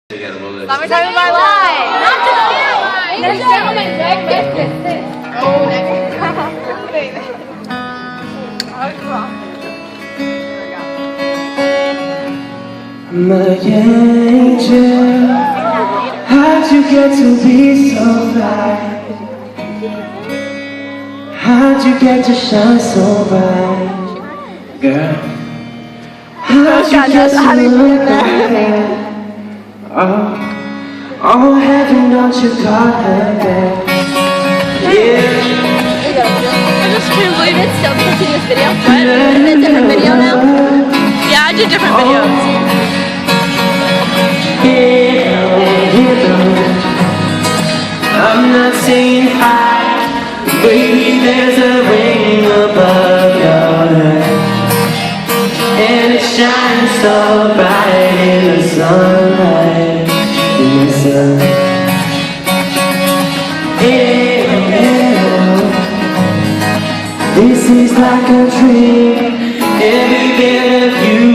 Summertime of our lives. Not just our lives. There's so many necklaces. Oh, My angel, how'd you get to be so fly? How'd you get to shine so bright, girl? How'd you get to look like that? Oh, heaven, don't you got her back? Yeah. I just can't believe it's still continuous video. What? Is it a different video now? Yeah, I do different videos. I'm not saying hi, baby, there's a ring above your head, and it shines so bright in the sunlight, in the sun. This is like a dream, every bit of you